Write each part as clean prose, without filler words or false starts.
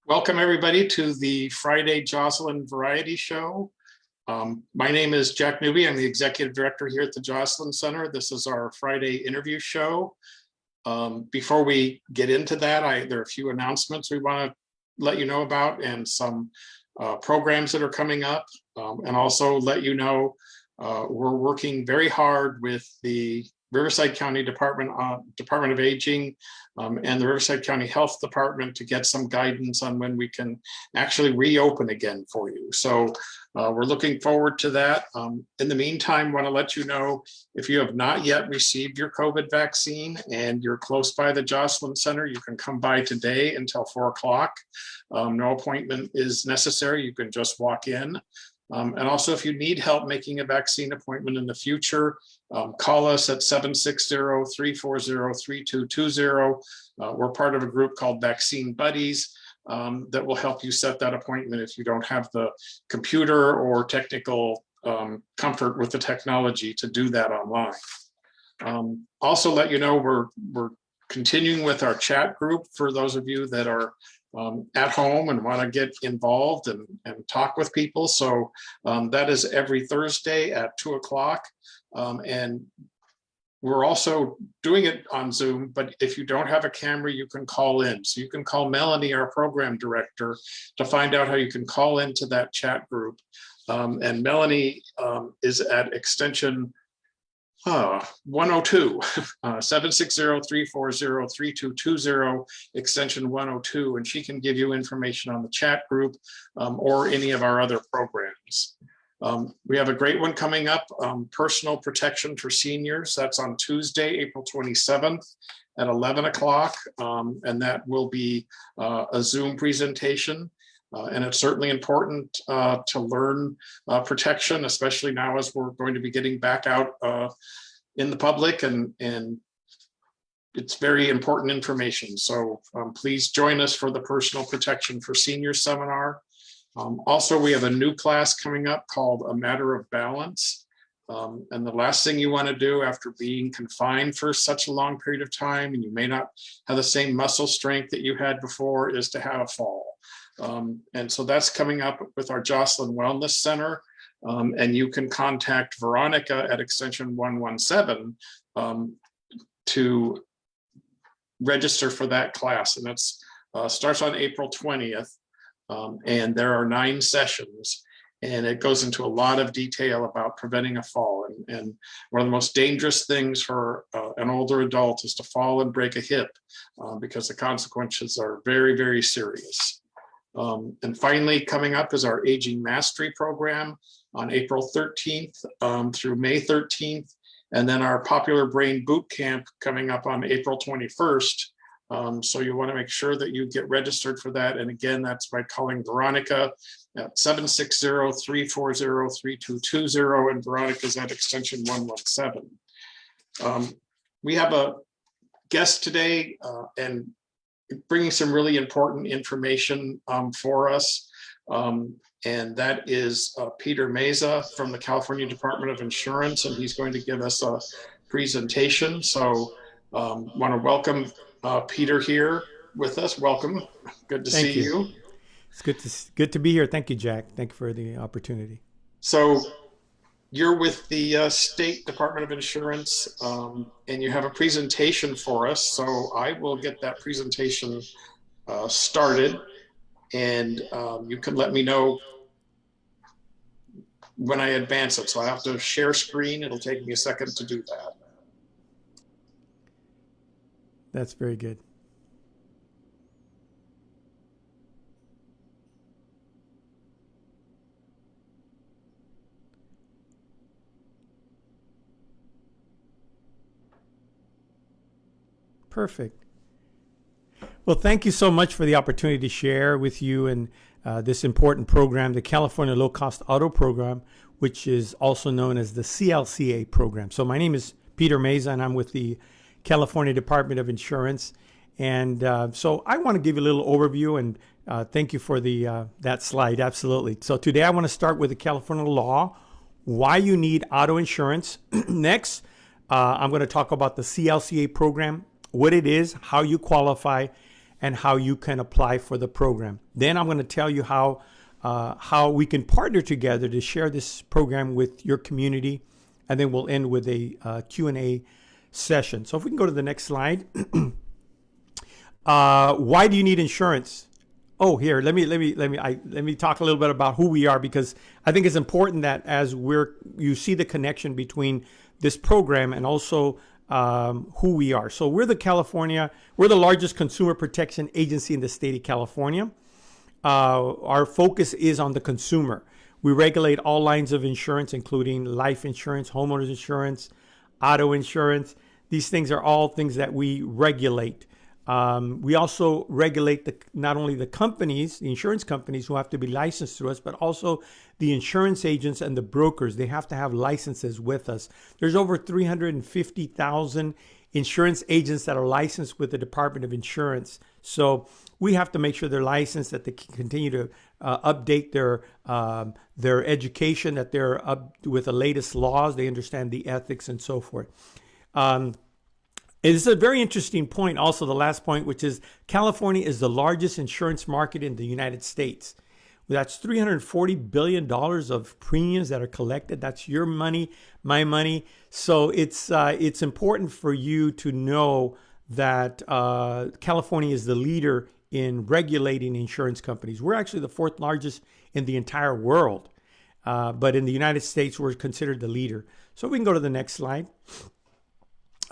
Welcome everybody to the Friday Joslin Variety Show. My name is Jack Newby. I'm the Executive Director here at the Joslin Center. This is our Friday interview show. Before we get into that, there are a few announcements we want to let you know about and some programs that are coming up, and also let you know we're working very hard with the Riverside County Department of Aging and the Riverside County Health Department to get some guidance on when we can actually reopen again for you. So we're looking forward to that. In the meantime, want to let you know if you have not yet received your COVID vaccine and you're close by the Joslin Center, you can come by today until 4 o'clock. No appointment is necessary. You can just walk in. And also, if you need help making a vaccine appointment in the future, call us at 760-340-3220. We're part of a group called Vaccine Buddies that will help you set that appointment if you don't have the computer or technical comfort with the technology to do that online. Also let you know we're continuing with our chat group for those of you that are at home and want to get involved and talk with people. So that is every Thursday at 2 o'clock. And we're also doing it on Zoom, but if you don't have a camera, you can call in. So you can call Melanie, our program director, to find out how you can call into that chat group. And Melanie is at extension 102, 760-340-3220, extension 102, and she can give you information on the chat group or any of our other programs. We have a great one coming up, personal protection for seniors. That's on Tuesday, April 27th at 11 o'clock, and that will be a Zoom presentation. And it's certainly important to learn protection, especially now as we're going to be getting back out in the public, and it's very important information. So please join us for the Personal Protection for Seniors seminar. Also, we have a new class coming up called A Matter of Balance. And the last thing you want to do after being confined for such a long period of time, and you may not have the same muscle strength that you had before, is to have a fall. And so that's coming up with our Joslin Wellness Center. And you can contact Veronica at extension 117 to register for that class. And that's starts on April 20th. And there are 9 sessions. And it goes into a lot of detail about preventing a fall. And one of the most dangerous things for an older adult is to fall and break a hip because the consequences are very, very serious. And finally, coming up is our Aging Mastery program on April 13th through May 13th. And then our Popular Brain Boot Camp coming up on April 21st. So you want to make sure that you get registered for that. And again, that's by calling Veronica at 760-340-3220, and Veronica's at extension 117. We have a guest today and bringing some really important information for us. And that is Peter Meza from the California Department of Insurance, and he's going to give us a presentation. So want to welcome Peter here with us. Welcome. Good to see you. It's good to be here. Thank you, Jack. Thank you for the opportunity. So you're with the State Department of Insurance, and you have a presentation for us. So I will get that presentation started, and you can let me know when I advance it. So I have to share screen. It'll take me a second to do that. That's very good. Perfect. Well, thank you so much for the opportunity to share with you and this important program, the California Low Cost Auto Program, which is also known as the CLCA program. So my name is Peter Meza, and I'm with the California Department of Insurance. And so I want to give you a little overview, and thank you for that slide. Absolutely. So today I want to start with the California law, why you need auto insurance. Next, I'm going to talk about the CLCA program, what it is, how you qualify, and how you can apply for the program. Then I'm going to tell you how we can partner together to share this program with your community, and then we'll end with a Q&A session. So if we can go to the next slide. Why do you need insurance? Oh, here, let me talk a little bit about who we are, because I think it's important that as you see the connection between this program and also who we are. So we're the largest consumer protection agency in the state of California. Our focus is on the consumer. We regulate all lines of insurance, including life insurance, homeowners insurance, auto insurance. These things are all things that we regulate. We also regulate not only the companies, the insurance companies who have to be licensed through us, but also the insurance agents and the brokers. They have to have licenses with us. There's over 350,000 insurance agents that are licensed with the Department of Insurance. So we have to make sure they're licensed, that they can continue to update their education, that they're up with the latest laws, they understand the ethics and so forth. It's a very interesting point, also the last point, which is California is the largest insurance market in the United States. That's $340 billion of premiums that are collected. That's your money, my money. So it's important for you to know that California is the leader in regulating insurance companies. We're actually the fourth largest in the entire world. But in the United States, we're considered the leader. So we can go to the next slide.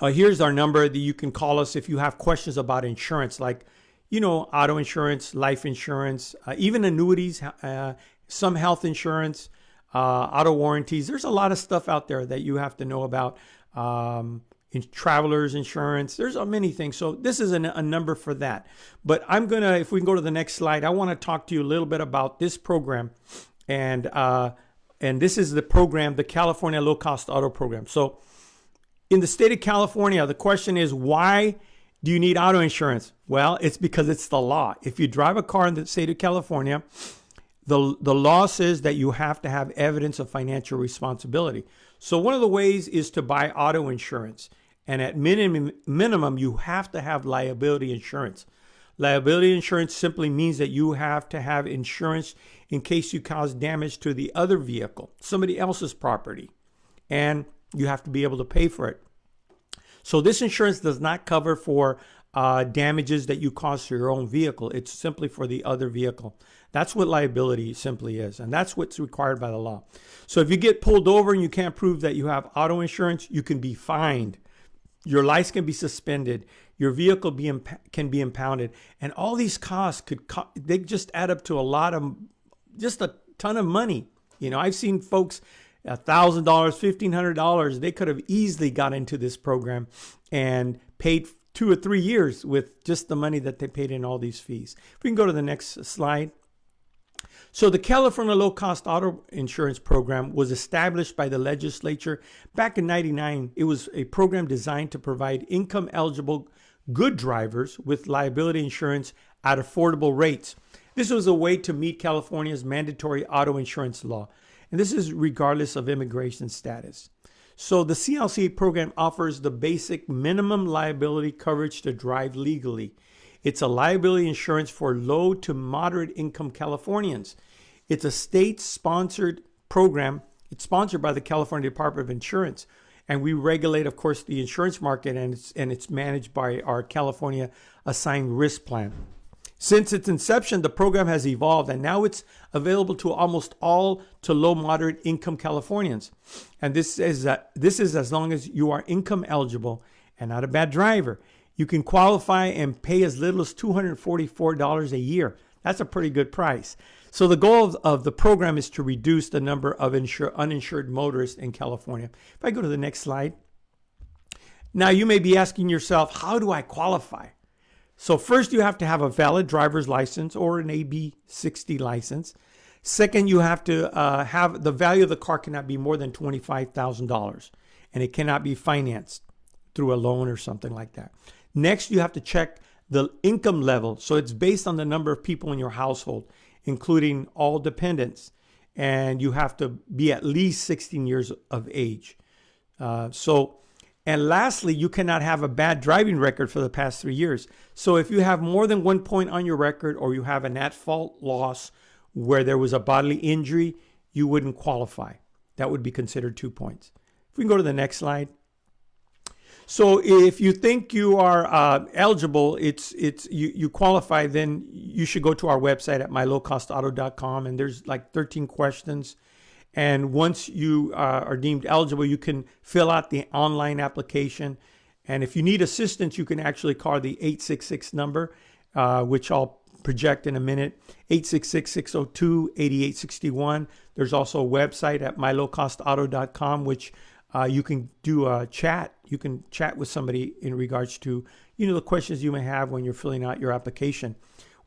Here's our number that you can call us if you have questions about insurance, like, auto insurance, life insurance, even annuities, some health insurance, auto warranties. There's a lot of stuff out there that you have to know about. Travelers insurance. There's many things. So this is a number for that. But if we can go to the next slide, I want to talk to you a little bit about this program. And this is the program, the California Low Cost Auto Program. So in the state of California, the question is, why do you need auto insurance? Well, it's because it's the law. If you drive a car in the state of California, the law says that you have to have evidence of financial responsibility. So one of the ways is to buy auto insurance. And at minimum, you have to have liability insurance. Liability insurance simply means that you have to have insurance in case you cause damage to the other vehicle, somebody else's property, and you have to be able to pay for it. So this insurance does not cover for damages that you cause to your own vehicle. It's simply for the other vehicle. That's what liability simply is, and that's what's required by the law. So if you get pulled over and you can't prove that you have auto insurance, you can be fined. Your license can be suspended. Your vehicle can be impounded. And all these costs they just add up to a ton of money. I've seen folks $1,000, $1,500. They could have easily got into this program and paid 2 or 3 years with just the money that they paid in all these fees. If we can go to the next slide. So the California Low Cost Auto Insurance Program was established by the legislature back in 1999. It was a program designed to provide income eligible good drivers with liability insurance at affordable rates. This was a way to meet California's mandatory auto insurance law. And this is regardless of immigration status. So the CLCA program offers the basic minimum liability coverage to drive legally. It's a liability insurance for low to moderate income Californians. It's a state-sponsored program. It's sponsored by the California Department of Insurance. And we regulate, of course, the insurance market, and it's managed by our California Assigned Risk Plan. Since its inception, the program has evolved, and now it's available to almost all to low moderate income Californians. And this is as long as you are income eligible and not a bad driver. You can qualify and pay as little as $244 a year. That's a pretty good price. So the goal of the program is to reduce the number of uninsured motorists in California. If I go to the next slide. Now you may be asking yourself, how do I qualify? So first, you have to have a valid driver's license or an AB 60 license. Second, you have to have the value of the car cannot be more than $25,000, and it cannot be financed through a loan or something like that. Next, you have to check the income level. So it's based on the number of people in your household, including all dependents, and you have to be at least 16 years of age. So And lastly, you cannot have a bad driving record for the past 3 years. So if you have more than 1 point on your record, or you have an at-fault loss where there was a bodily injury, you wouldn't qualify. That would be considered 2 points. If we can go to the next slide. So if you think you are eligible, you qualify, then you should go to our website at mylowcostauto.com, and there's like 13 questions. And once you are deemed eligible, you can fill out the online application. And if you need assistance, you can actually call the 866 number, which I'll project in a minute, 866-602-8861. There's also a website at mylowcostauto.com, which you can do a chat. You can chat with somebody in regards to, the questions you may have when you're filling out your application.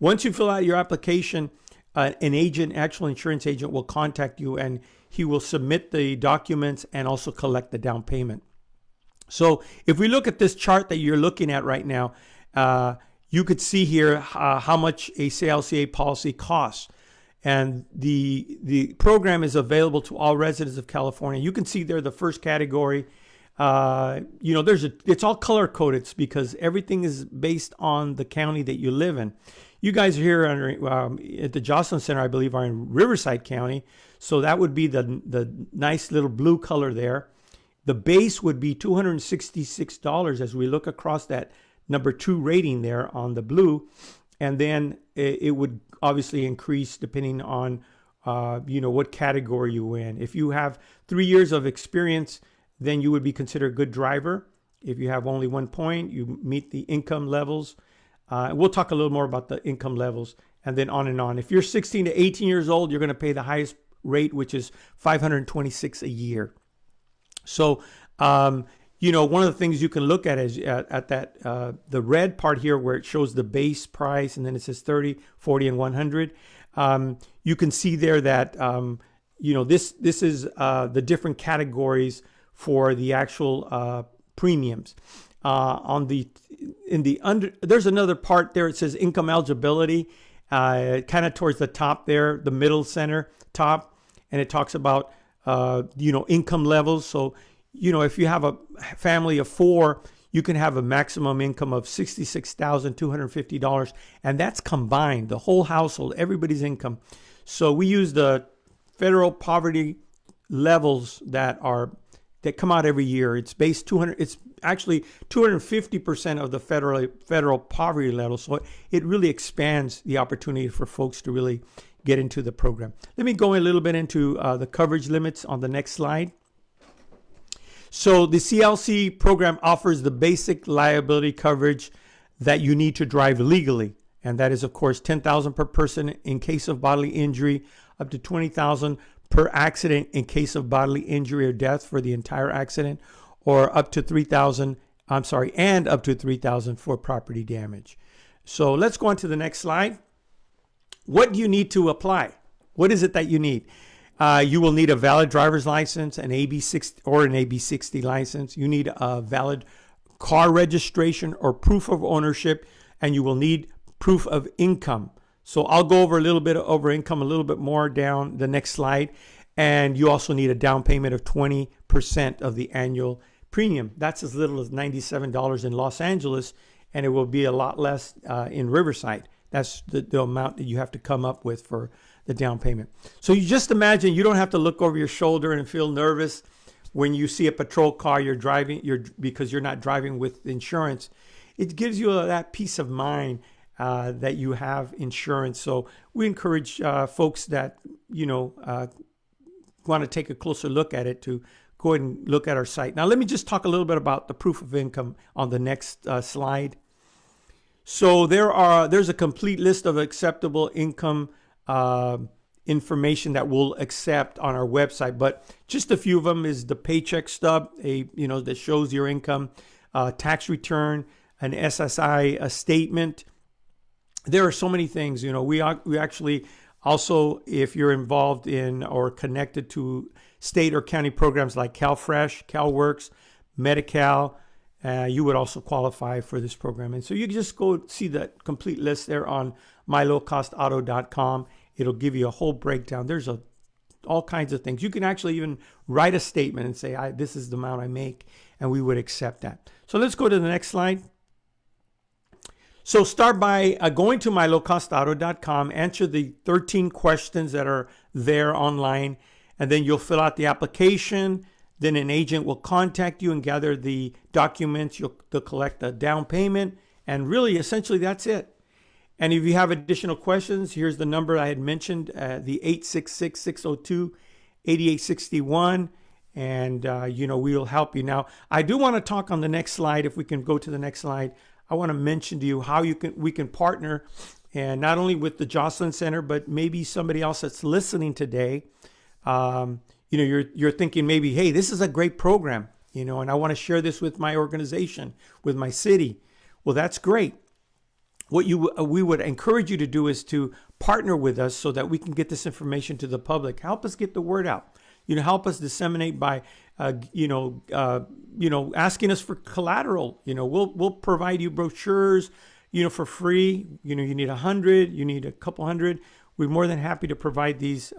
Once you fill out your application, an agent, actual insurance agent, will contact you, and he will submit the documents and also collect the down payment. So if we look at this chart that you're looking at right now, you could see here how much a CLCA policy costs. And the program is available to all residents of California. You can see there the first category. It's all color coded because everything is based on the county that you live in. You guys are here at the Joslin Center, I believe, are in Riverside County. So that would be the nice little blue color there. The base would be $266 as we look across that number 2 rating there on the blue. And then it would obviously increase depending on, what category you're in. If you have 3 years of experience, then you would be considered a good driver. If you have only 1 point, you meet the income levels. We'll talk a little more about the income levels, and then on and on. If you're 16 to 18 years old, you're going to pay the highest rate, which is $526 a year. So, one of the things you can look at is at that the red part here where it shows the base price, and then it says 30, 40, and 100. You can see there that this is the different categories for the actual premiums. There's another part there. It says income eligibility, kind of towards the top there, the middle center top, and it talks about income levels. So if you have a family of 4, you can have a maximum income of $66,250, and that's combined, the whole household, everybody's income. So we use the federal poverty levels that come out every year. It's based it's actually 250% of the federal poverty level. So it really expands the opportunity for folks to really get into the program. Let me go a little bit into the coverage limits on the next slide. So the CLC program offers the basic liability coverage that you need to drive legally. And that is, of course, $10,000 per person in case of bodily injury, up to $20,000 per accident in case of bodily injury or death for the entire accident, or up to $3,000 for property damage. So let's go on to the next slide. What do you need to apply? What is it that you need? You will need a valid driver's license, an AB60 or an AB60 license. You need a valid car registration or proof of ownership, and you will need proof of income. So I'll go over a little bit over income a little bit more down the next slide. And you also need a down payment of 20% of the annual premium. That's as little as $97 in Los Angeles, and it will be a lot less in Riverside. That's the amount that you have to come up with for the down payment. So you just imagine you don't have to look over your shoulder and feel nervous when you see a patrol car because you're not driving with insurance. It gives you that peace of mind that you have insurance. So we encourage folks that want to take a closer look at it to go ahead and look at our site. Now let me just talk a little bit about the proof of income on the next slide. So there's a complete list of acceptable income information that we'll accept on our website, but just a few of them is the paycheck stub, that shows your income, tax return, an SSI, a statement. There are so many things. We actually also, if you're involved in or connected to state or county programs like CalFresh, CalWorks, Medi-Cal, you would also qualify for this program. And so you can just go see the complete list there on mylowcostauto.com. It'll give you a whole breakdown. There's all kinds of things. You can actually even write a statement and say, this is the amount I make. and we would accept that. So let's go to the next slide. So start by going to mylowcostauto.com, answer the 13 questions that are there online, and then you'll fill out the application. Then an agent will contact you and gather the documents. They'll collect a down payment, and really, essentially, that's it. And if you have additional questions, here's the number I had mentioned, the 866-602-8861, and we'll help you. Now, I do want to talk on the next slide. If we can go to the next slide, I want to mention to you how we can partner, and not only with the Joslin Center, but maybe somebody else that's listening today. You're thinking maybe, hey, this is a great program, and I want to share this with my organization, with my city. Well, that's great. What we would encourage you to do is to partner with us so that we can get this information to the public. Help us get the word out. Help us disseminate by, asking us for collateral. We'll provide you brochures, for free. You need 100, you need a couple hundred. We're more than happy to provide these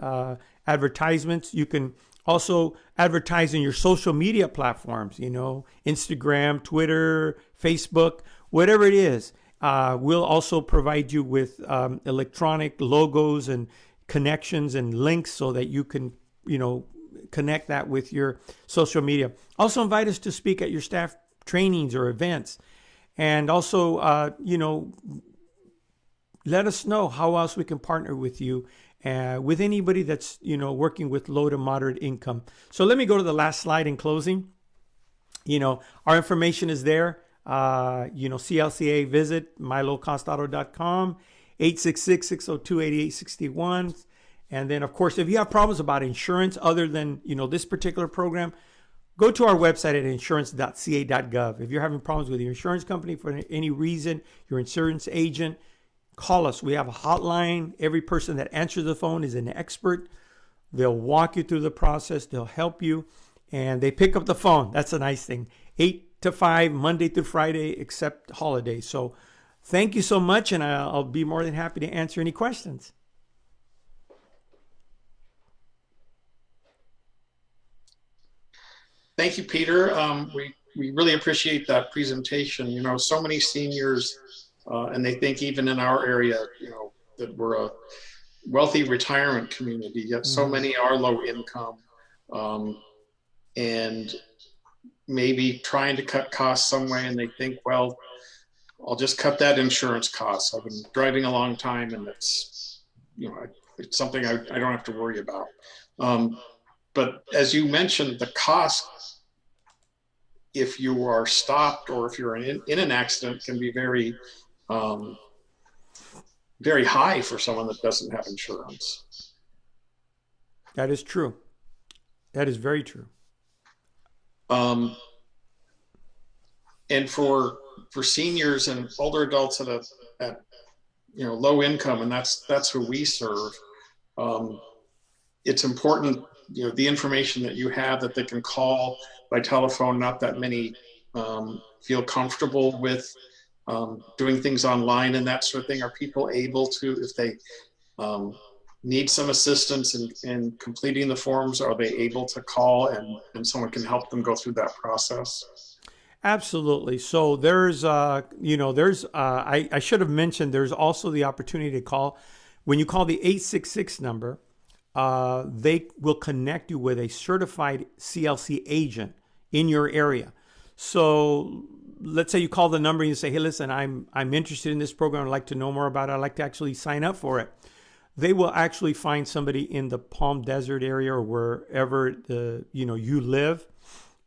advertisements. You can also advertise in your social media platforms, Instagram, Twitter, Facebook, whatever it is. We'll also provide you with electronic logos and connections and links so that you can, connect that with your social media. Also invite us to speak at your staff trainings or events. And also, let us know how else we can partner with you, with anybody that's, working with low to moderate income. So let me go to the last slide in closing. Our information is there. CLCA, visit mylowcostauto.com, 866-602-8861. And then, of course, if you have problems about insurance other than, this particular program, go to our website at insurance.ca.gov. If you're having problems with your insurance company for any reason, your insurance agent, call us. We have a hotline. Every person that answers the phone is an expert. They'll walk you through the process. They'll help you. And they pick up the phone. That's a nice thing. 8 to 5, Monday through Friday, except holidays. So thank you so much, and I'll be more than happy to answer any questions. Thank you, Peter. We really appreciate that presentation. So many seniors, and they think even in our area, that we're a wealthy retirement community, yet so many are low income, and maybe trying to cut costs some way, and they think, well, I'll just cut that insurance cost. I've been driving a long time, and it's something I don't have to worry about. But as you mentioned, the cost, if you are stopped or if you're in an accident, can be very, very high for someone that doesn't have insurance. That is true. That is very true. And for seniors and older adults at low income, and that's who we serve, it's important, the information that you have, that they can call by telephone. Not that many feel comfortable with doing things online and that sort of thing. Are people able to, if they need some assistance in completing the forms, are they able to call and someone can help them go through that process? Absolutely. So there's, I should have mentioned, there's also the opportunity to call. When you call the 866 number, they will connect you with a certified CLC agent in your area. So let's say you call the number and you say, hey, listen, I'm interested in this program. I'd like to know more about it. I'd like to actually sign up for it. They will actually find somebody in the Palm Desert area or wherever you live.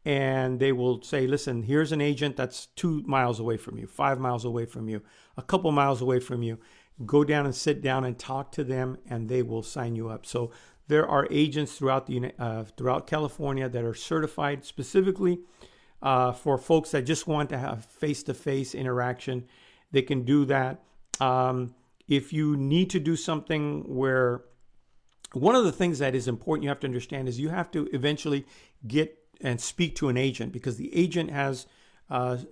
And they will say, listen, here's an agent that's 2 miles away from you, 5 miles away from you, a couple miles away from you. Go down and sit down and talk to them, and they will sign you up. So there are agents throughout California that are certified specifically for folks that just want to have face-to-face interaction. They can do that. If you need to do something where one of the things that is important you have to understand is you have to eventually get and speak to an agent, because the agent has,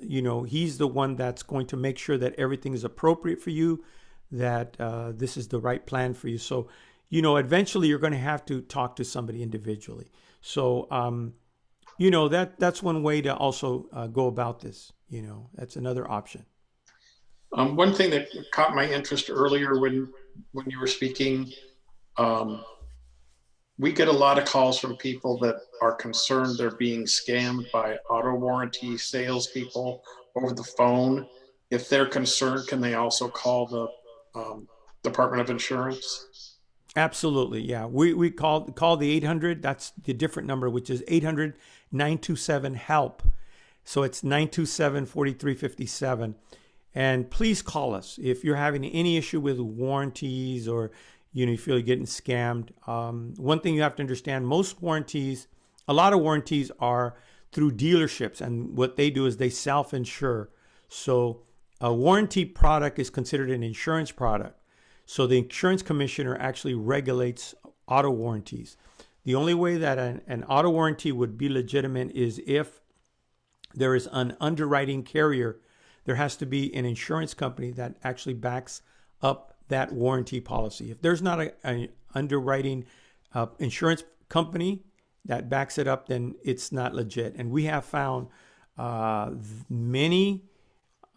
he's the one that's going to make sure that everything is appropriate for you, that this is the right plan for you. So, eventually you're going to have to talk to somebody individually. So, that's one way to also go about this. That's another option. One thing that caught my interest earlier when you were speaking, um, we get a lot of calls from people that are concerned they're being scammed by auto warranty salespeople over the phone. If they're concerned, can they also call the Department of Insurance? Absolutely, yeah. We call the 800. That's the different number, which is 800-927-HELP. So it's 927-4357. And please call us if you're having any issue with warranties, or you feel you're getting scammed. One thing you have to understand: a lot of warranties are through dealerships, and what they do is they self-insure. So a warranty product is considered an insurance product. So the insurance commissioner actually regulates auto warranties. The only way that an auto warranty would be legitimate is if there is an underwriting carrier. There has to be an insurance company that actually backs up that warranty policy. If there's not an underwriting insurance company that backs it up, then it's not legit. And we have found many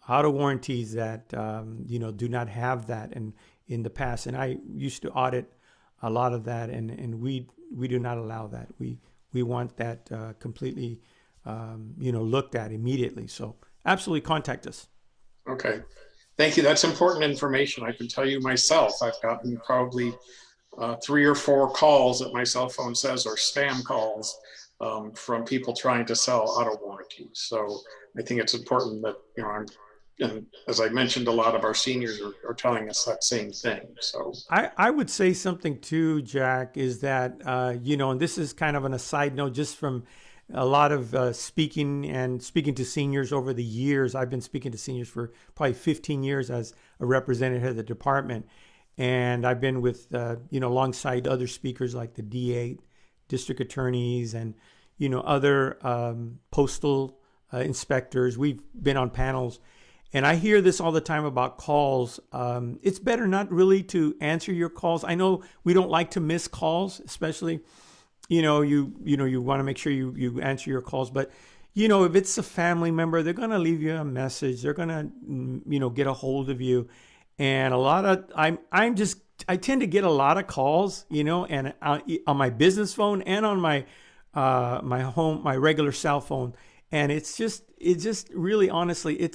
auto warranties that do not have that in the past. And I used to audit a lot of that, and we do not allow that. We want that completely looked at immediately. So absolutely contact us. Okay. Thank you. That's important information. I can tell you myself, I've gotten probably 3 or 4 calls that my cell phone says are spam calls from people trying to sell auto warranties. So I think it's important that, and as I mentioned, a lot of our seniors are telling us that same thing. So I would say something too, Jack, is that, and this is kind of on a side note, just from a lot of speaking to seniors over the years. I've been speaking to seniors for probably 15 years as a representative of the department. And I've been with, alongside other speakers like the DA, district attorneys, and, other postal inspectors. We've been on panels. And I hear this all the time about calls. It's better not really to answer your calls. I know we don't like to miss calls, especially you want to make sure you answer your calls. But, if it's a family member, they're going to leave you a message. They're going to, get a hold of you. And I tend to get a lot of calls, and on my business phone and on my my regular cell phone. And it's just really, honestly,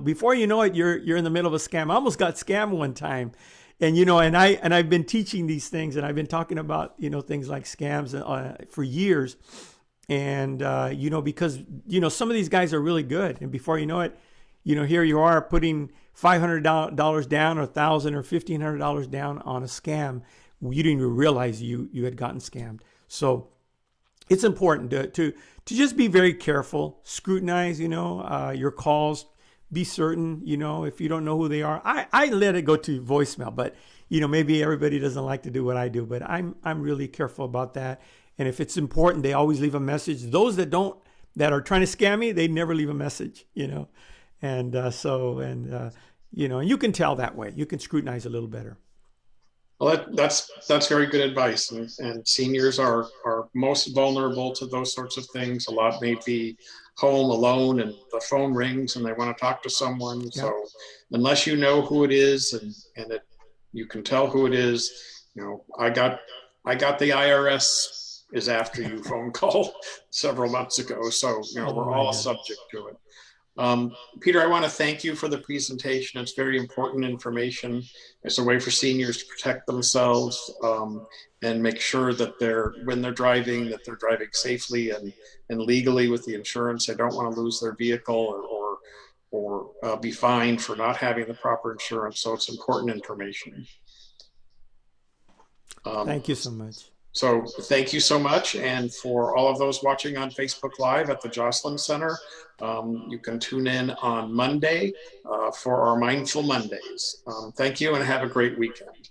before you know it, you're in the middle of a scam. I almost got scammed one time. And, I've been teaching these things, and I've been talking about, things like scams for years. And, because, some of these guys are really good. And before you know it, here you are putting $500 down, or $1,000 or $1,500 down on a scam. You didn't even realize you had gotten scammed. So it's important to just be very careful, scrutinize, your calls. Be certain, if you don't know who they are. I let it go to voicemail, but maybe everybody doesn't like to do what I do, but I'm really careful about that. And if it's important, they always leave a message. Those that are trying to scam me, they never leave a message, And you can tell that way. You can scrutinize a little better. Well, that's very good advice. And seniors are most vulnerable to those sorts of things. A lot may be home alone and the phone rings and they want to talk to someone. Yeah. So unless you know who it is and you can tell who it is, I got the IRS is after you phone call several months ago. So, we're all subject to it. Peter, I want to thank you for the presentation. It's very important information. It's a way for seniors to protect themselves and make sure that when they're driving safely and legally with the insurance. They don't want to lose their vehicle or be fined for not having the proper insurance. So it's important information. Thank you so much. So thank you so much. And for all of those watching on Facebook Live at the Joslin Center, you can tune in on Monday for our Mindful Mondays. Thank you and have a great weekend.